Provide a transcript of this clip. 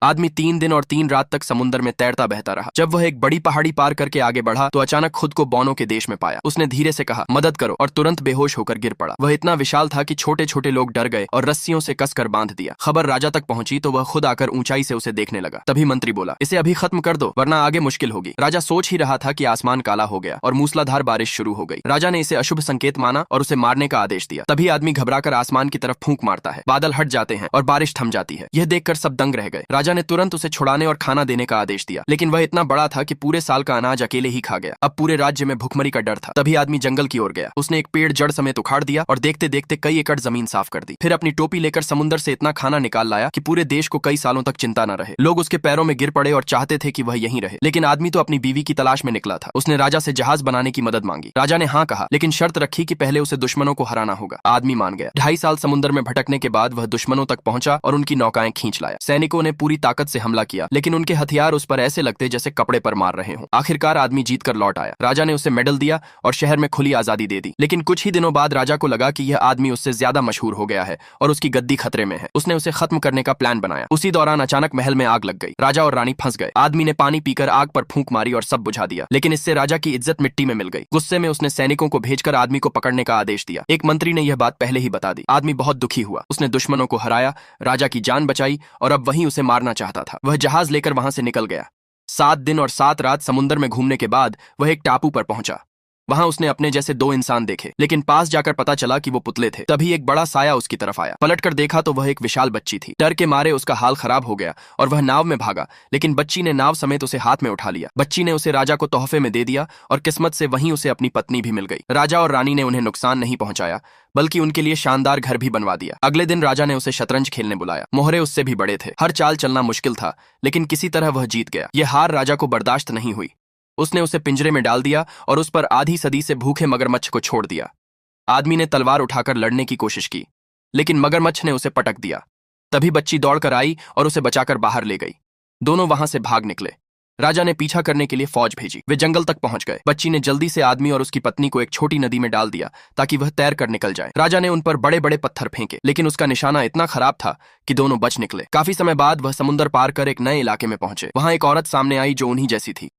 आदमी 3 दिन और 3 रात तक समुद्र में तैरता बहता रहा। जब वह एक बड़ी पहाड़ी पार करके आगे बढ़ा तो अचानक खुद को बौनों के देश में पाया। उसने धीरे से कहा, मदद करो, और तुरंत बेहोश होकर गिर पड़ा। वह इतना विशाल था कि छोटे छोटे लोग डर गए और रस्सियों से कसकर बांध दिया। खबर राजा तक पहुंची तो वह खुद आकर ऊंचाई से उसे देखने लगा। तभी मंत्री बोला, इसे अभी खत्म कर दो वरना आगे मुश्किल होगी। राजा सोच ही रहा था कि आसमान काला हो गया और मूसलाधार बारिश शुरू हो गई। राजा ने इसे अशुभ संकेत माना और उसे मारने का आदेश दिया। तभी आदमी घबराकर आसमान की तरफ फूंक मारता है, बादल हट जाते हैं और बारिश थम जाती है। यह देखकर सब दंग रह गए। राजा ने तुरंत उसे छुड़ाने और खाना देने का आदेश दिया, लेकिन वह इतना बड़ा था कि पूरे साल का अनाज अकेले ही खा गया। अब पूरे राज्य में भुखमरी का डर था। तभी आदमी जंगल की ओर गया। उसने एक पेड़ जड़ समेत उखाड़ दिया और देखते देखते कई एकड़ जमीन साफ कर दी। फिर अपनी टोपी लेकर समुद्र से इतना खाना निकाल लाया कि पूरे देश को कई सालों तक चिंता न रहे। लोग उसके पैरों में गिर पड़े और चाहते थे कि वह यहीं रहे, लेकिन आदमी तो अपनी बीवी की तलाश में निकला था। उसने राजा से जहाज बनाने की मदद मांगी। राजा ने हाँ कहा, लेकिन शर्त रखी कि पहले उसे दुश्मनों को हराना होगा। आदमी मान गया। 2.5 साल समुद्र में भटकने के बाद वह दुश्मनों तक पहुंचा और उनकी नौकाएं खींच लाया। सैनिकों ने पूरी ताकत से हमला किया, लेकिन उनके हथियार उस पर ऐसे लगते जैसे कपड़े पर मार रहे हों। आखिरकार आदमी जीत कर लौट आया। राजा ने उसे मेडल दिया और शहर में खुली आजादी दे दी। लेकिन कुछ ही दिनों बाद राजा को लगा कि यह आदमी उससे ज्यादा मशहूर हो गया है और उसकी गद्दी खतरे में है। उसने उसे खत्म करने का प्लान बनाया। उसी दौरान अचानक महल में आग लग गई। राजा और रानी फंस गए। आदमी ने पानी पीकर आग पर फूंक मारी और सब बुझा दिया, लेकिन इससे राजा की इज्जत मिट्टी में मिल गई। गुस्से में उसने सैनिकों को भेजकर आदमी को पकड़ने का आदेश दिया। एक मंत्री ने यह बात पहले ही बता दी। आदमी बहुत दुखी हुआ। उसने दुश्मनों को हराया, राजा की जान बचाई और अब वहीं उसे मारना चाहता था। वह जहाज लेकर वहां से निकल गया। 7 दिन और 7 रात समुद्र में घूमने के बाद वह एक टापू पर पहुंचा। वहां उसने अपने जैसे 2 इंसान देखे, लेकिन पास जाकर पता चला कि वो पुतले थे। तभी एक बड़ा साया उसकी तरफ आया। पलटकर देखा तो वह एक विशाल बच्ची थी। डर के मारे उसका हाल खराब हो गया और वह नाव में भागा, लेकिन बच्ची ने नाव समेत उसे हाथ में उठा लिया। बच्ची ने उसे राजा को तोहफे में दे दिया और किस्मत से वहीं उसे अपनी पत्नी भी मिल गई। राजा और रानी ने उन्हें नुकसान नहीं पहुंचाया, बल्कि उनके लिए शानदार घर भी बनवा दिया। अगले दिन राजा ने उसे शतरंज खेलने बुलाया। मोहरे उससे भी बड़े थे। हर चाल चलना मुश्किल था, लेकिन किसी तरह वह जीत गया। यह हार राजा को बर्दाश्त नहीं हुई। उसने उसे पिंजरे में डाल दिया और उस पर आधी सदी से भूखे मगरमच्छ को छोड़ दिया। आदमी ने तलवार उठाकर लड़ने की कोशिश की, लेकिन मगरमच्छ ने उसे पटक दिया। तभी बच्ची दौड़कर आई और उसे बचाकर बाहर ले गई। दोनों वहां से भाग निकले। राजा ने पीछा करने के लिए फौज भेजी। वे जंगल तक पहुंच गए। बच्ची ने जल्दी से आदमी और उसकी पत्नी को एक छोटी नदी में डाल दिया ताकि वह तैर कर निकल जाए। राजा ने उन पर बड़े बड़े पत्थर फेंके, लेकिन उसका निशाना इतना खराब था कि दोनों बच निकले। काफी समय बाद वह समुद्र पार कर एक नए इलाके में पहुंचे। वहां एक औरत सामने आई जो उन्हीं जैसी थी।